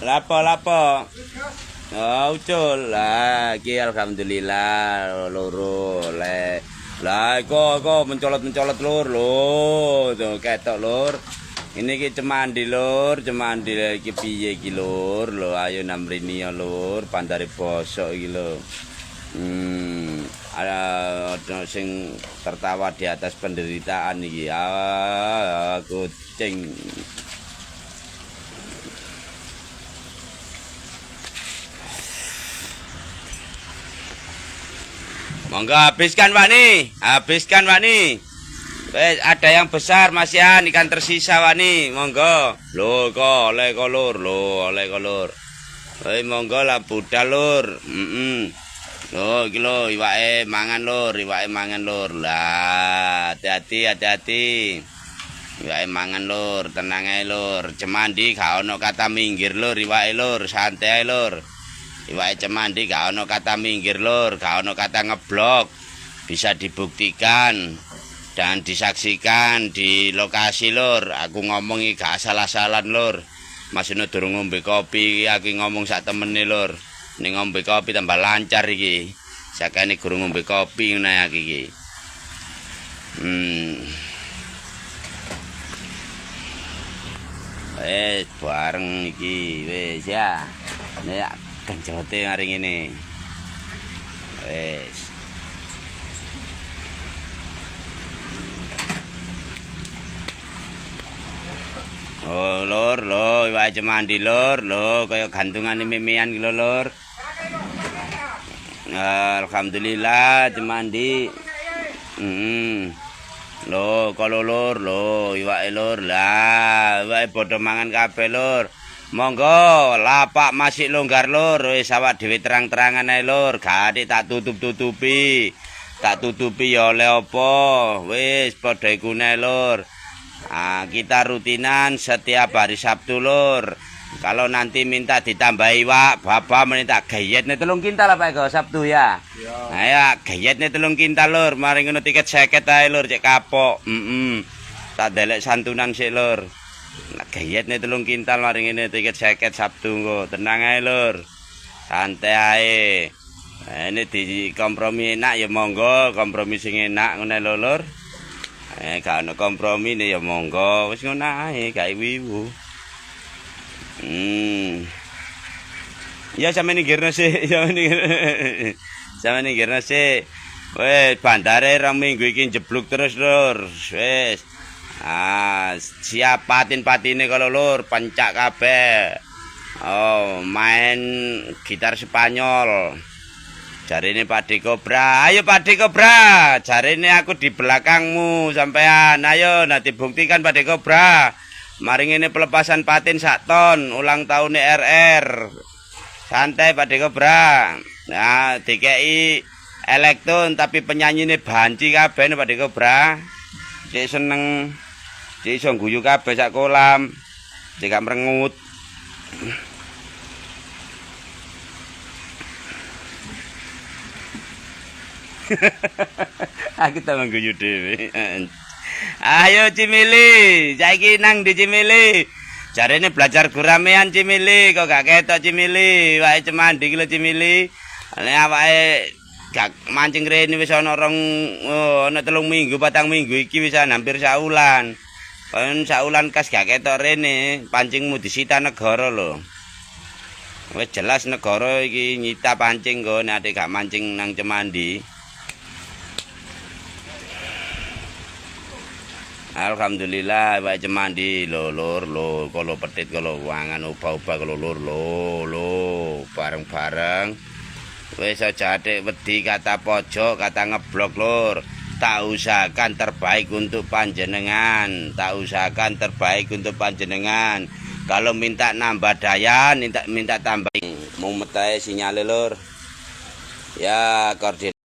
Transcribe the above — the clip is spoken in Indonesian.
Lapo. Oh, ucul lah, iki alhamdulillah loro le. Lah kok mencolot lur lho, tuh ketok lur. Ini ki cemandi lur, cemandi iki piye iki lur, lho ayo namrini ya lur, pandare bosok iki lho. Ada sing tertawa di atas penderitaan iki. Kucing. Monggo habiskan Wani, Wes ada yang besar masihan ikan tersisa Wani, monggo. Lho kok oleh kok lur, monggo lah budal lur. Lho iki lho iwake mangan lur, Lah, hati-hati. Iwake mangan lur, tenang ae lur. Cemandi gak ono kata minggir lur, iwake lur, santai lur. Iwake cemandi gak ono kata minggir lur, gak ono kata ngeblok. Bisa dibuktikan dan disaksikan di lokasi lur. Aku ngomong iki gak salah-salan lur. Masune durung ngombe kopi, aku ngomong sak temene lur. Ning ngombe kopi tambah lancar iki. Sakane guru ngombe kopi ngene iki. Bareng iki wis ya. Nek kencote hari ini. Wes. Oh lur, iwake cemandi lur, kaya gantungane memean iki lur. Alhamdulillah cemandi. Lho, kalau lur, iwake lur. Lah, iwake padha mangan kabeh lur. Monggo lapak masih longgar lur, wis awak dhewe terang-terangan ae lur, gak tak tutup-tutupi. Tak tutupi ya oleh apa? Wis padha iku nae lur. Kita rutinan setiap hari Sabtu lur. Kalau nanti minta ditambah iwak, bapak minta gayetne 3 kintal apa Eko Sabtu ya? Nah ya, gayetne 3 kintal lur, mari ngono tiket 50 ae lur cek kapok. Tak delek santunan sik lur. Nah, gayetne 3 kintal mari ngene tiket 50 Sabtu engko. Tenang ae lur. Santai ae. Nah, ini di kompromi enak ya monggo, kompromi sing enak ngene lho lur. Gak ono kompromi ne ya monggo, wis ngono ae, gak wiwu. Ya sampeyan ngirno sih, sampeyan ngirno sih. Wes bandare 2 minggu iki jebluk terus lur. Wes. Siap patin-patine kalau lur, pencak kabeh. Oh, main gitar Spanyol. Jarine Pak De Cobra, ayo Pak De Cobra. Jarine aku di belakangmu sampean. Ayo nanti buktikan Pak De Cobra. Mari ngene pelepasan patin 1 ton, ulang tahun RR. Santai Pak De Cobra. Nah, dikei elektron tapi penyanyine banci kabeh Pak De Cobra. Cek seneng. Cek iso guyu kabeh sak kolam. Cek gak merengut. Aku tak mengguyu dhewe. Ayo Cimili, saiki nang di Cimili. Jarene belajar guramean Cimili, kok gak ketok Cimili. Wae cemandi iki lho Cimili. Nek awake gak mancing rene wis ana 3 minggu, 4 minggu iki wis hampir saulan. Kon saulan kas gak ketok rene, pancingmu disita negara lho. Wis jelas negara iki nyita pancing kok nek gak mancing nang cemandi. Alhamdulillah wae cemandi lho lur, kalau petit kalau wangan ubah-ubah kalau lur bareng-bareng. Wis aja atik wedi kata pojok, kata ngeblok lur. Tak usahakan terbaik untuk panjenengan, Kalau minta nambah daya, minta tambah. Mau metahe sinyale lur. Ya koordinat